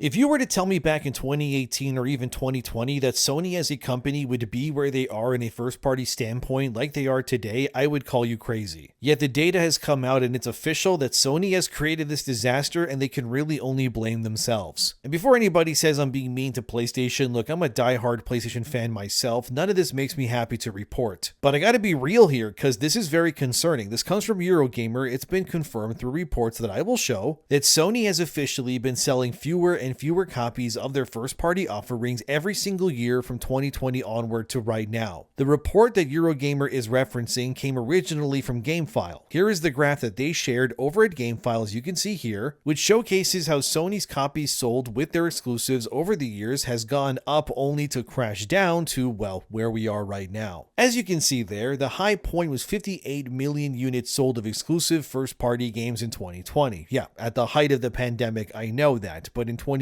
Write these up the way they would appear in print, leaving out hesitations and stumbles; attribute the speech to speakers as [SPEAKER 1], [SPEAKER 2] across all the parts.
[SPEAKER 1] If you were to tell me back in 2018 or even 2020 that Sony as a company would be where they are in a first-party standpoint like they are today, I would call you crazy. Yet the data has come out and it's official that Sony has created this disaster and they can really only blame themselves. And before anybody says I'm being mean to PlayStation, look, I'm a diehard PlayStation fan myself. None of this makes me happy to report. But I gotta be real here because this is very concerning. This comes from Eurogamer. It's been confirmed through reports that I will show that Sony has officially been selling fewer and fewer copies of their first-party offerings every single year from 2020 onward to right now. The report that Eurogamer is referencing came originally from GameFile. Here is the graph that they shared over at GameFile, as you can see here, which showcases how Sony's copies sold with their exclusives over the years has gone up only to crash down to, well, where we are right now. As you can see there, the high point was 58 million units sold of exclusive first-party games in 2020. Yeah, at the height of the pandemic, I know that, but in 2018,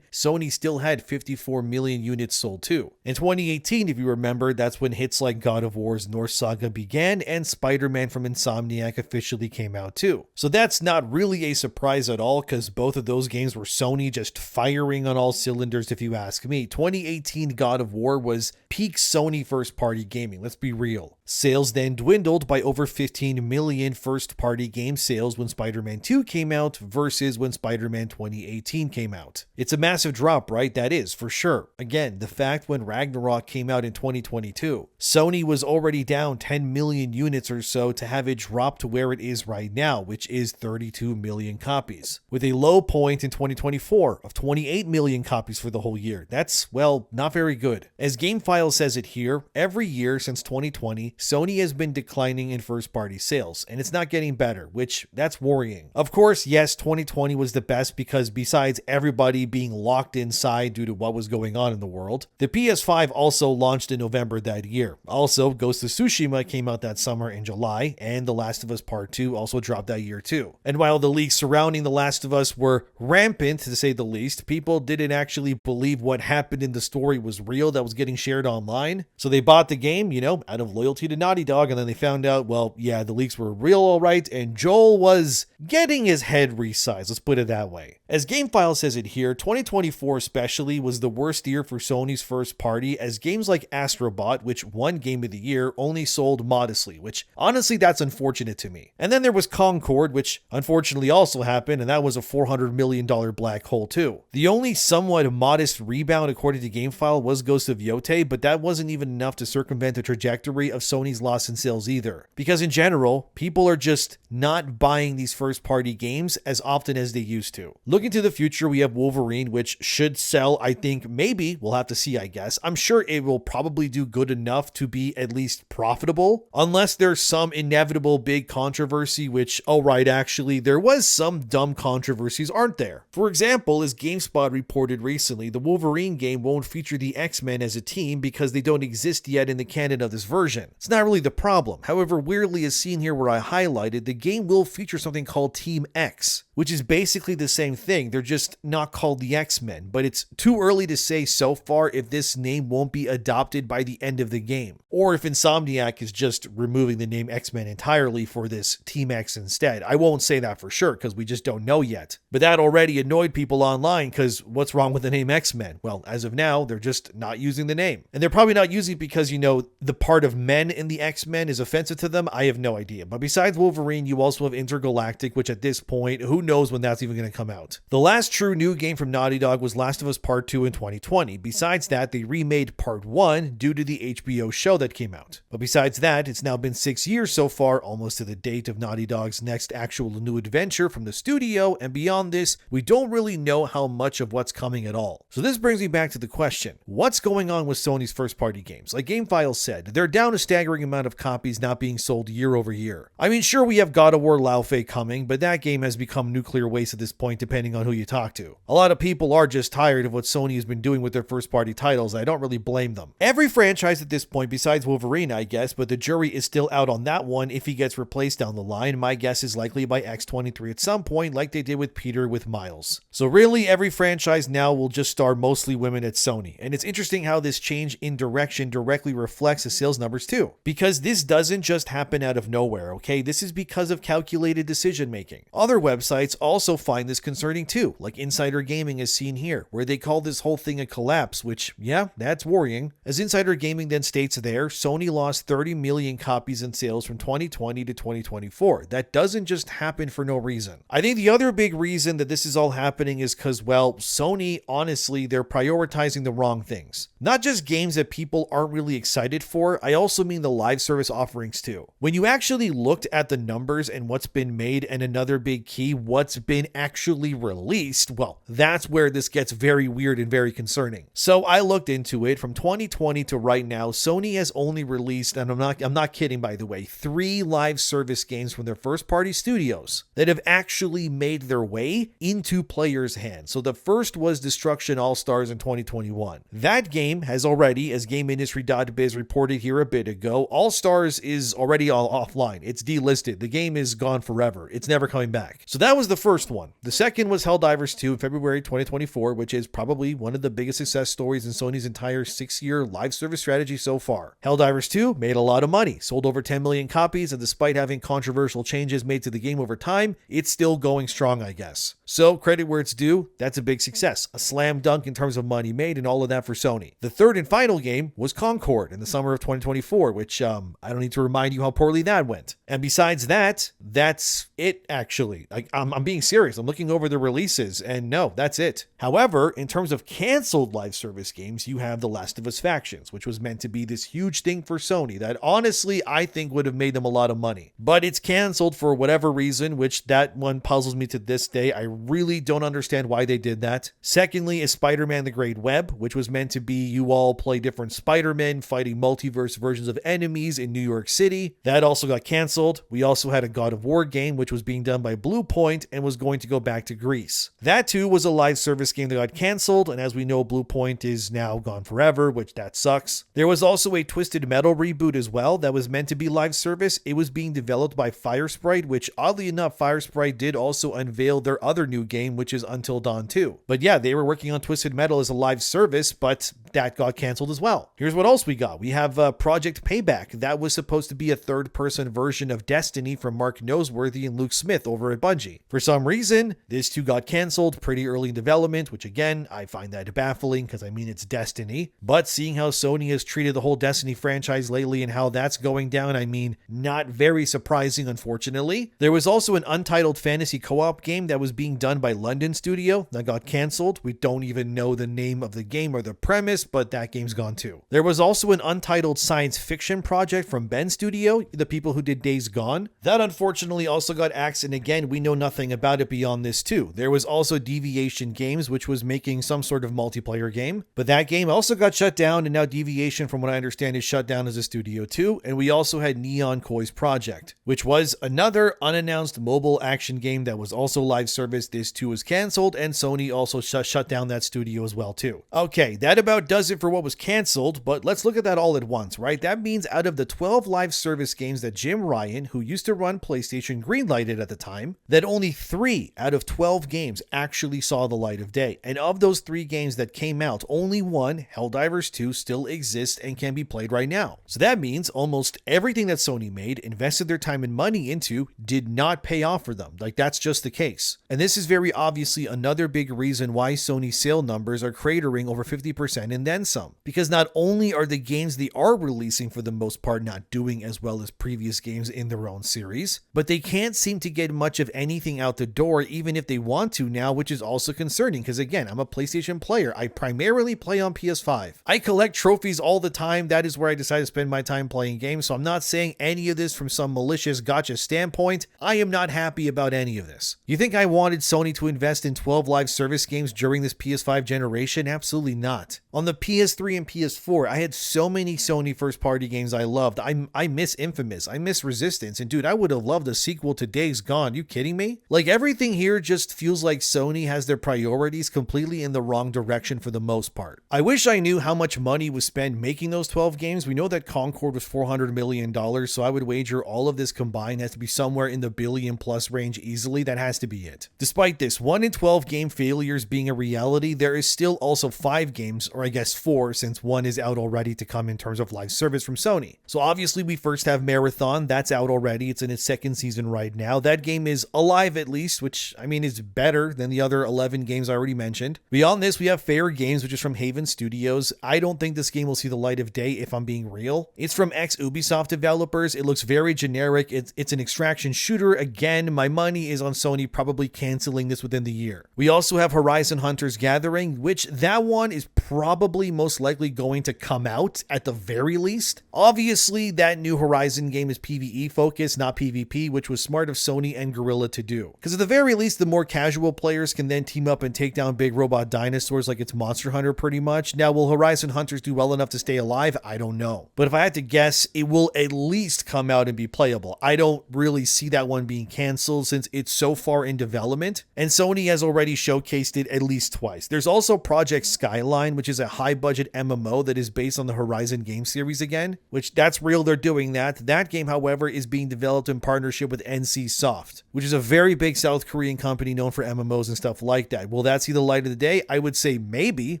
[SPEAKER 1] Sony still had 54 million units sold too. In 2018, if you remember, that's when hits like God of War's Norse Saga began and Spider-Man from Insomniac officially came out too. So that's not really a surprise at all because both of those games were Sony just firing on all cylinders if you ask me. 2018 God of War was peak Sony first-party gaming, let's be real. Sales then dwindled by over 15 million first-party game sales when Spider-Man 2 came out versus when Spider-Man 2018 came out. It's a massive drop, right? That is, for sure. Again, the fact when Ragnarok came out in 2022, Sony was already down 10 million units or so to have it drop to where it is right now, which is 32 million copies. With a low point in 2024 of 28 million copies for the whole year. That's, well, not very good. As GameFile says it here, every year since 2020, Sony has been declining in first-party sales, and it's not getting better, which that's worrying. Of course, yes, 2020 was the best because besides everybody being locked inside due to what was going on in the world, the PS5 also launched in November that year. Also, Ghost of Tsushima came out that summer in July, and The Last of Us Part 2 also dropped that year too. And while the leaks surrounding The Last of Us were rampant, to say the least, people didn't actually believe what happened in the story was real that was getting shared online. So they bought the game, out of loyalty to Naughty Dog, and then they found out, well, yeah, the leaks were real alright, and Joel was getting his head resized, let's put it that way. As GameFile says it here, 2024 especially was the worst year for Sony's first party, as games like Astrobot, which won Game of the Year, only sold modestly, which honestly that's unfortunate to me. And then there was Concord, which unfortunately also happened, and that was a $400 million black hole too. The only somewhat modest rebound according to GameFile was Ghost of Yote, but that wasn't even enough to circumvent the trajectory of Sony's loss in sales either. Because in general, people are just not buying these first party games as often as they used to. Looking to the future, we have Wolverine, which should sell, I think, maybe, we'll have to see, I guess. I'm sure it will probably do good enough to be at least profitable, unless there's some inevitable big controversy, which, oh right, actually, there was some dumb controversies, aren't there? For example, as GameSpot reported recently, the Wolverine game won't feature the X-Men as a team because they don't exist yet in the canon of this version. It's not really the problem. However, weirdly as seen here where I highlighted, the game will feature something called Team X, which is basically the same thing. They're just not called the X-Men, but it's too early to say so far if this name won't be adopted by the end of the game, or if Insomniac is just removing the name X-Men entirely for this Team X instead. I won't say that for sure because we just don't know yet. But that already annoyed people online because what's wrong with the name X-Men? Well, as of now, they're just not using the name. And they're probably not using it because, the part of men in the X-Men is offensive to them. I have no idea. But besides Wolverine, you also have Intergalactic, which at this point, who knows when that's even going to come out. The last true new game from Naughty Dog was Last of Us Part 2 in 2020. Besides that, they remade Part 1 due to the HBO show that came out. But besides that, it's now been 6 years so far, almost to the date of Naughty Dog's next actual new adventure from the studio, and beyond this, we don't really know how much of what's coming at all. So this brings me back to the question, what's going on with Sony's first-party games? Like GameFile said, they're down a staggering amount of copies not being sold year over year. I mean, sure, we have God of War Laufey coming, but that game has become nuclear waste at this point depending on who you talk to. A lot of people are just tired of what Sony has been doing with their first-party titles. I don't really blame them. Every franchise at this point, besides Wolverine, I guess, but the jury is still out on that one if he gets replaced down the line. My guess is likely by X23 at some point, like they did with Peter with Miles. So really, every franchise now will just star mostly women at Sony. And it's interesting how this change in direction directly reflects the sales numbers too. Because this doesn't just happen out of nowhere, okay? This is because of calculated decision making. Other websites sites also find this concerning too, like Insider Gaming is seen here, where they call this whole thing a collapse, which, yeah, that's worrying. As Insider Gaming then states there, Sony lost 30 million copies in sales from 2020 to 2024. That doesn't just happen for no reason. I think the other big reason that this is all happening is because, well, Sony, honestly, they're prioritizing the wrong things. Not just games that people aren't really excited for, I also mean the live service offerings too. When you actually looked at the numbers and what's been made, and another big key, what's been actually released, well, that's where this gets very weird and very concerning. So I looked into it. From 2020 to right now, Sony has only released, and I'm not kidding by the way, 3 live service games from their first party studios that have actually made their way into players' hands. So the first was Destruction All-Stars in 2021. That game has already, as GameIndustry.biz reported here a bit ago, All-Stars is already all offline. It's delisted. The game is gone forever. It's never coming back. So that was the first one. The second was Helldivers 2 in February 2024, which is probably one of the biggest success stories in Sony's entire 6-year live service strategy so far. Helldivers 2 made a lot of money, sold over 10 million copies, and despite having controversial changes made to the game over time, it's still going strong, I guess. So credit where it's due, that's a big success. A slam dunk in terms of money made and all of that for Sony. The third and final game was Concord in the summer of 2024, which I don't need to remind you how poorly that went. And besides that, that's it actually. I'm being serious. I'm looking over the releases and no, that's it. However, in terms of canceled live service games, you have The Last of Us Factions, which was meant to be this huge thing for Sony that honestly I think would have made them a lot of money. But it's canceled for whatever reason, which that one puzzles me to this day. I really don't understand why they did that. Secondly is Spider-Man The Great Web, which was meant to be you all play different Spider-Men fighting multiverse versions of enemies in New York City. That also got canceled. We also had a God of War game, which was being done by Blue Point and was going to go back to Greece. That too was a live service game that got canceled, and as we know, Blue Point is now gone forever, which that sucks. There was also a Twisted Metal reboot as well that was meant to be live service. It was being developed by Firesprite, which oddly enough, Firesprite did also unveil their other new game, which is Until Dawn 2. But yeah, they were working on Twisted Metal as a live service, but that got canceled as well. Here's what else we got. We have Project Payback. That was supposed to be a third-person version of Destiny from Mark Noseworthy and Luke Smith over at Bungie. For some reason, this too got canceled pretty early in development, which again, I find that baffling because I mean it's Destiny. But seeing how Sony has treated the whole Destiny franchise lately and how that's going down, I mean, not very surprising, unfortunately. There was also an untitled fantasy co-op game that was being done by London Studio that got canceled. We don't even know the name of the game or the premise, but that game's gone too. There was also an untitled science fiction project from Ben Studio, the people who did Days Gone. That unfortunately also got axed, and again, we know nothing about it beyond this too. There was also Deviation Games, which was making some sort of multiplayer game, but that game also got shut down, and now Deviation, from what I understand, is shut down as a studio too. And we also had Neon Koi's project, which was another unannounced mobile action game that was also live service. This too was canceled, and Sony also shut down that studio as well too. Okay, that about does it for what was canceled, but let's look at that all at once, right? That means out of the 12 live service games that Jim Ryan, who used to run PlayStation, greenlighted at the time, that only 3 out of 12 games actually saw the light of day. And of those 3 games that came out, only one, Helldivers 2, still exists and can be played right now. So that means almost everything that Sony made, invested their time and money into, did not pay off for them. Like, that's just the case. And this is very obviously another big reason why Sony's sale numbers are cratering over 50% and then some. Because not only are the games they are releasing for the most part not doing as well as previous games in their own series, but they can't seem to get much of anything out the door even if they want to now, which is also concerning because again, I'm a PlayStation player. I primarily play on PS5. I collect trophies all the time. That is where I decide to spend my time playing games. So I'm not saying any of this from some malicious gotcha standpoint. I am not happy about any of this. You think I wanted Sony to invest in 12 live service games during this PS5 generation? Absolutely not. On the PS3 and PS4, I had so many Sony first-party games I loved. I miss Infamous. I miss Resistance. And dude, I would have loved a sequel to Days Gone. You kidding me? Like, everything here just feels like Sony has their priorities completely in the wrong direction for the most part. I wish I knew how much money was spent making those 12 games. We know that Concord was $400 million, so I would wager all of this combined has to be somewhere in the billion-plus range easily. That has to be it. Despite this 1 in 12 game failures being a reality, there is still also 5 games, or I guess 4, since 1 is out already to come in terms of live service from Sony. So obviously we first have Marathon. That's out already. It's in its 2nd season right now. That game is alive at least, which I mean is better than the other 11 games I already mentioned. Beyond this, we have Fair Games, which is from Haven Studios. I don't think this game will see the light of day if I'm being real. It's from ex-Ubisoft developers. It looks very generic. It's an extraction shooter. Again, my money is on Sony probably canceling this within the year. We also have Horizon Hunters Gathering, which that one is probably most likely going to come out at the very least. Obviously, that new Horizon game is PvE focused, not PvP, which was smart of Sony and Guerrilla to do. Because at the very least, the more casual players can then team up and take down big robot dinosaurs like it's Monster Hunter pretty much. Now, will Horizon Hunters do well enough to stay alive? I don't know. But if I had to guess, it will at least come out and be playable. I don't really see that one being canceled since it's so far in development, and Sony has already showcased it at least twice. There's also Project Skyline, which is a high-budget MMO that is based on the Horizon game series again, which that's real, they're doing that. That game, however, is being developed in partnership with NC Soft, which is a very big South Korean company known for MMOs and stuff like that. Will that see the light of the day? I would say maybe.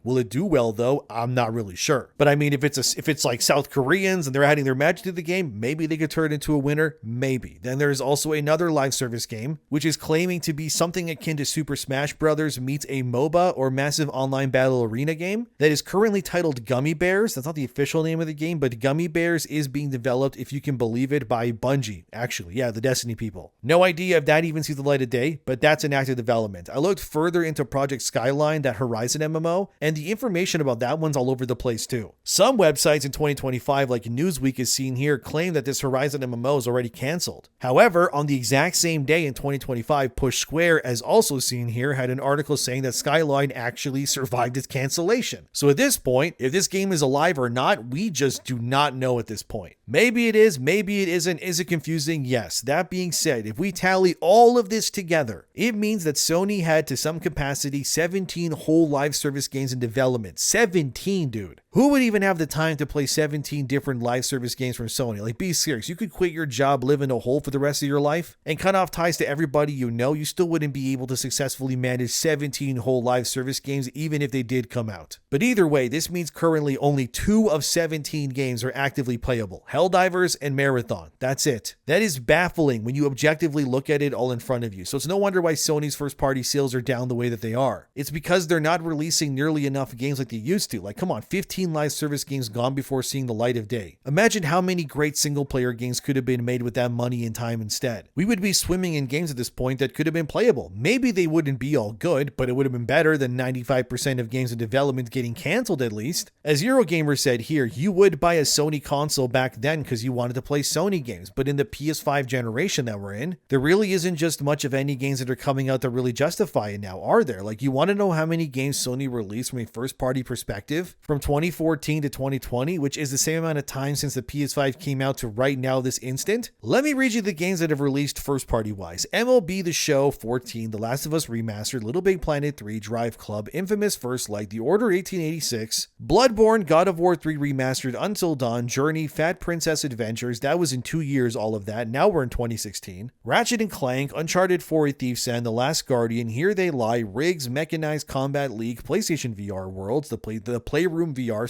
[SPEAKER 1] Will it do well though? I'm not really sure. But I mean, if it's like South Koreans and they're adding their magic to the game, maybe they could turn it into a winner. Maybe. Then there's also another live service game, which is claiming to be something akin to Super Smash Bros. Meets a MOBA or massive online battle arena game that is currently titled Gummy Bears. That's not the official name of the game, but Gummy Bears is being developed, if you can believe it, by Bungie. Actually, yeah, the Destiny people. No idea if that even sees the light of day, but that's an active development. I looked further into Project Skyline, that Horizon MMO, and the information about that one's all over the place too. Some websites in 2025, like Newsweek is seen here, claim that this Horizon MMO is already canceled. However, on the exact same day in 2025, Push Square, as also seen here, had an article saying that Skyline actually survived its cancellation. So at this point, if this game is alive or not, we just do not know at this point. Maybe it is, maybe it isn't. Is it confusing? Yes. That being said, if we tally all of this together, it means that Sony had, to some capacity, 17 whole live service games in development. 17, dude. Who would even have the time to play 17 different live service games from Sony? Like, be serious. You could quit your job, live in a hole for the rest of your life, and cut off ties to everybody you know. You still wouldn't be able to successfully manage 17 whole live service games, even if they did come out. But either way, this means currently only 2 of 17 games are actively playable. Helldivers and Marathon. That's it. That is baffling when you objectively look at it all in front of you. So it's no wonder why Sony's first-party sales are down the way that they are. It's because they're not releasing nearly enough games like they used to. Like, come on, 15 live service games gone before seeing the light of day. Imagine how many great single-player games could have been made with that money and time instead. We would be swimming in games at this point that could have been playable. Maybe they wouldn't be all good, but it would have been better than 95% of games in development getting canceled at least. As Eurogamer said here, you would buy a Sony console back then because you wanted to play Sony games, but in the PS5 generation that we're in, there really isn't just much of any games that are coming out that really justify it now, are there? Like, you want to know how many games Sony released from a first-party perspective from 2014 to 2020, which is the same amount of time since the PS5 came out to right now this instant? Let me read you the games that have released first-party wise. MLB The Show 14, The Last of Us Remastered, Little Big Planet 3, Drive Club, Infamous First Light, The Order 1886, Bloodborne, God of War 3 Remastered, Until Dawn, Journey, Fat Princess Adventures. That was in 2 years, all of that. Now we're in 2016. Ratchet & Clank, Uncharted 4, A Thief's End, The Last Guardian, Here They Lie, Riggs, Mechanized Combat League, PlayStation VR Worlds, the Playroom VR,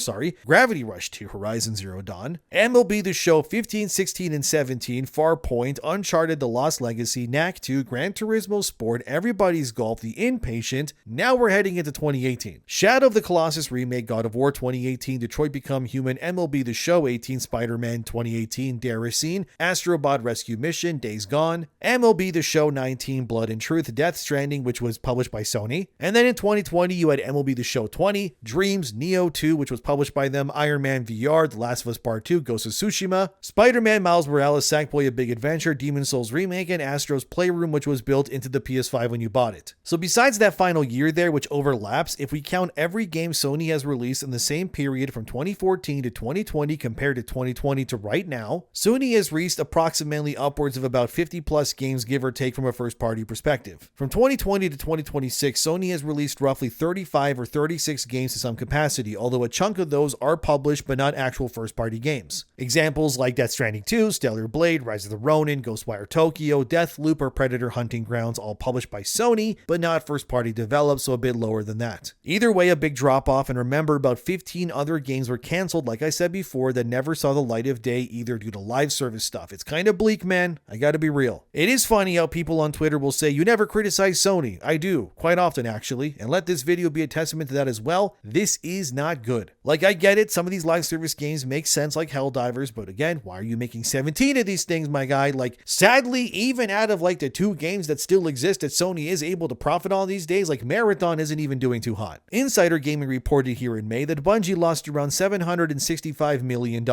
[SPEAKER 1] Gravity Rush 2, Horizon Zero Dawn, MLB The Show 15, 16, and 17, Farpoint, Uncharted, The Lost Legacy, Knack 2, Gran Turismo Sport, Everybody's Golf, The Inpatient. Now we're heading into 2018. Shadow of the Colossus Remake, God of War 2018, Detroit Become Human, MLB The Show 18, Spider-Man 2018, Daracene, Astrobot Rescue Mission, Days Gone, MLB The Show 19, Blood and Truth, Death Stranding, which was published by Sony. And then in 2020, you had MLB The Show 20, Dreams, Neo 2, which was published by them, Iron Man VR, The Last of Us Part 2, Ghost of Tsushima, Spider-Man Miles Morales, Sackboy A Big Adventure, Demon's Souls Remake, and Astro's Playroom, which was built into the PS5 when you bought it. So besides that final year there, which overlaps, if we count every game Sony has released in the same period from 2014 to 2020 compared to 2020 to right now, Sony has released approximately upwards of about 50 plus games, give or take, from a first-party perspective. From 2020 to 2026, Sony has released roughly 35 or 36 games to some capacity, although a chunk chunk of those are published but not actual first-party games. Examples like Death Stranding 2, Stellar Blade, Rise of the Ronin, Ghostwire Tokyo, Deathloop, or Predator Hunting Grounds, all published by Sony, but not first-party developed, so a bit lower than that. Either way, a big drop-off, and remember, about 15 other games were cancelled, like I said before, that never saw the light of day either due to live service stuff. It's kind of bleak, man. I gotta be real. It is funny how people on Twitter will say, you never criticize Sony. I do, quite often actually, and let this video be a testament to that as well. This is not good. Like, I get it, some of these live service games make sense like Helldivers, but again, why are you making 17 of these things, my guy? Like, sadly, even out of like the 2 games that still exist that Sony is able to profit on these days, like Marathon isn't even doing too hot. Insider Gaming reported here in May that Bungie lost around $765 million.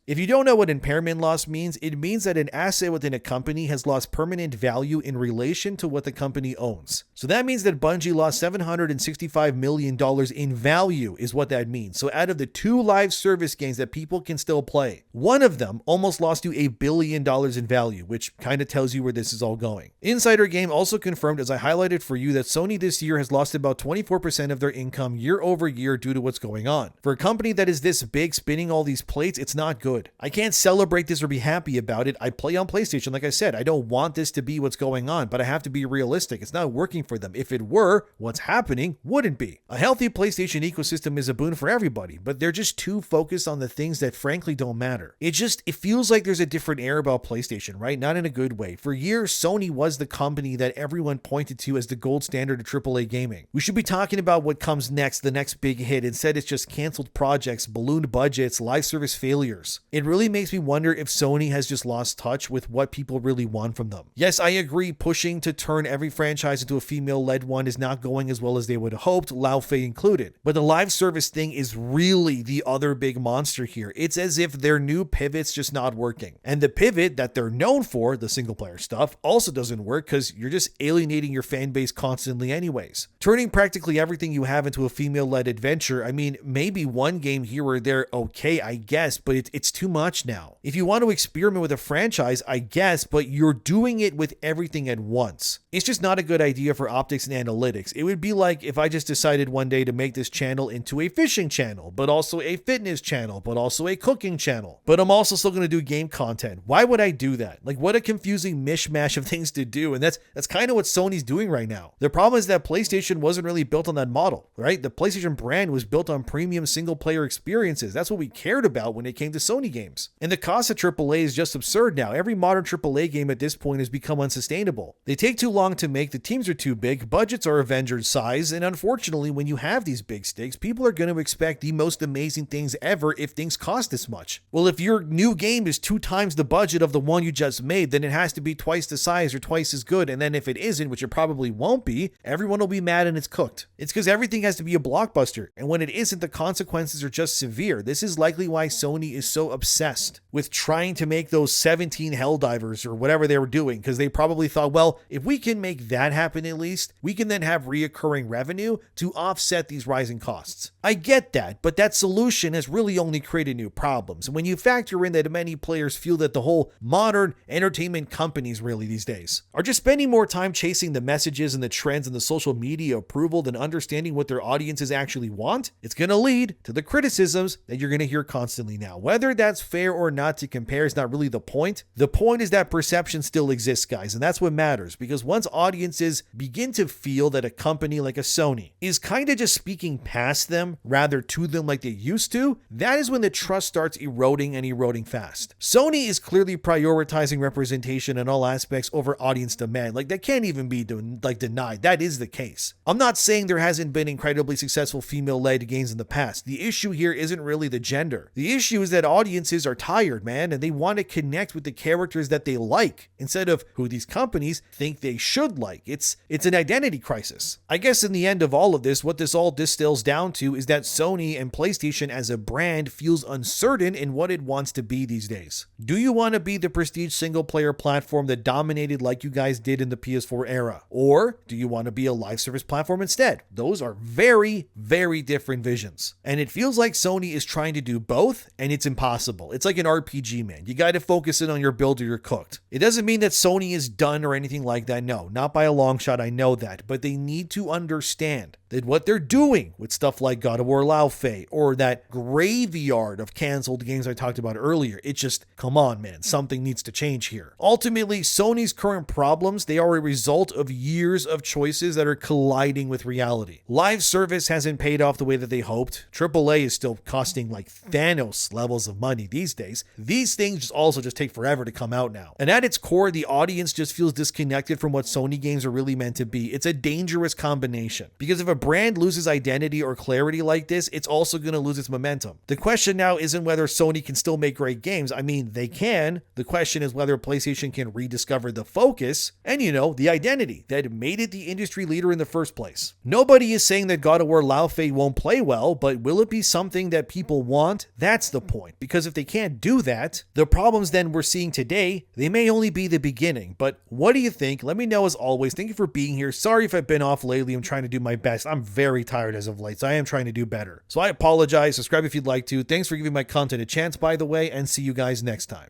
[SPEAKER 1] If you don't know what impairment loss means, it means that an asset within a company has lost permanent value in relation to what the company owns. So that means that Bungie lost $765 million in value is what that means. So out of the 2 live service games that people can still play, one of them almost lost you $1 billion in value, which kind of tells you where this is all going. Insider Game also confirmed, as I highlighted for you, that Sony this year has lost about 24% of their income year over year due to what's going on. For a company that is this big spinning all these plates, it's not good. I can't celebrate this or be happy about it. I play on PlayStation, like I said. I don't want this to be what's going on, but I have to be realistic. It's not working for them. If it were, what's happening wouldn't be. A healthy PlayStation ecosystem is a boon for everybody, but they're just too focused on the things that frankly don't matter. It feels like there's a different air about PlayStation, right? Not in a good way. For years, Sony was the company that everyone pointed to as the gold standard of AAA gaming. We should be talking about what comes next, the next big hit. Instead, it's just canceled projects, ballooned budgets, live service failures. It really makes me wonder if Sony has just lost touch with what people really want from them. Yes, I agree, pushing to turn every franchise into a female-led one is not going as well as they would have hoped, Lao Fei included. But the live service thing is really the other big monster here. It's as if their new pivot's just not working. And the pivot that they're known for, the single-player stuff, also doesn't work because you're just alienating your fan base constantly anyways. Turning practically everything you have into a female-led adventure, I mean, maybe one game here or there, okay, I guess, but it's too much now. If you want to experiment with a franchise, I guess, but you're doing it with everything at once. It's just not a good idea for optics and analytics. It would be like if I just decided one day to make this channel into a fishing channel, but also a fitness channel, but also a cooking channel. But I'm also still going to do game content. Why would I do that? Like, what a confusing mishmash of things to do. And that's kind of what Sony's doing right now. The problem is that PlayStation wasn't really built on that model, right? The PlayStation brand was built on premium single player experiences. That's what we cared about when it came to Sony games. And the cost of AAA is just absurd now. Every modern AAA game at this point has become unsustainable. They take too long to make, the teams are too big, budgets are Avengers size, and unfortunately, when you have these big stakes, people are going to expect the most amazing things ever if things cost this much. Well, if your new game is 2 times the budget of the one you just made, then it has to be twice the size or twice as good, and then if it isn't, which it probably won't be, everyone will be mad and it's cooked. It's because everything has to be a blockbuster, and when it isn't, the consequences are just severe. This is likely why Sony is so obsessed with trying to make those 17 Helldivers or whatever they were doing, because they probably thought, well, if we can make that happen at least, we can then have reoccurring revenue to offset these rising costs. I get that, but that solution has really only created new problems. And when you factor in that many players feel that the whole modern entertainment companies really these days are just spending more time chasing the messages and the trends and the social media approval than understanding what their audiences actually want, it's going to lead to the criticisms that you're going to hear constantly now. Whether that's fair or not to compare is not really the point. The point is that perception still exists, guys, and that's what matters, because once audiences begin to feel that a company like a Sony is kind of just speaking past them rather to them like they used to, that is when the trust starts eroding and eroding fast. Sony is clearly prioritizing representation in all aspects over audience demand. Like, that can't even be denied. That is the case. I'm not saying there hasn't been incredibly successful female-led games in the past. The issue here isn't really the gender. The issue is that audiences are tired, man, and they want to connect with the characters that they like instead of who these companies think they should like. It's an identity crisis. I guess in the end of all of this, what this all distills down to is that Sony and PlayStation as a brand feels uncertain in what it wants to be these days. Do you want to be the prestige single-player platform that dominated like you guys did in the PS4 era? Or do you want to be a live service platform instead? Those are very, very different visions. And it feels like Sony is trying to do both, and it's impossible. It's like an RPG, man. You got to focus in on your build or you're cooked. It doesn't mean that Sony is done or anything like that. No, No, not by a long shot, I know that, but they need to understand that what they're doing with stuff like God of War Laufey or that graveyard of canceled games I talked about earlier, it's just, come on, man, something needs to change here. Ultimately, Sony's current problems, they are a result of years of choices that are colliding with reality. Live service hasn't paid off the way that they hoped. AAA is still costing like Thanos levels of money these days. These things also just take forever to come out now. And at its core, the audience just feels disconnected from what Sony games are really meant to be. It's a dangerous combination because if a brand loses identity or clarity like this, it's also going to lose its momentum. The question now isn't whether Sony can still make great games. I mean, they can. The question is whether PlayStation can rediscover the focus and, the identity that made it the industry leader in the first place. Nobody is saying that God of War Laufey won't play well, but will it be something that people want? That's the point. Because if they can't do that, the problems then we're seeing today, they may only be the beginning. But what do you think? Let me know as always. Thank you for being here. Sorry if I've been off lately. I'm trying to do my best. I'm very tired as of late, so I am trying to do better. So I apologize. Subscribe if you'd like to. Thanks for giving my content a chance, by the way, and see you guys next time.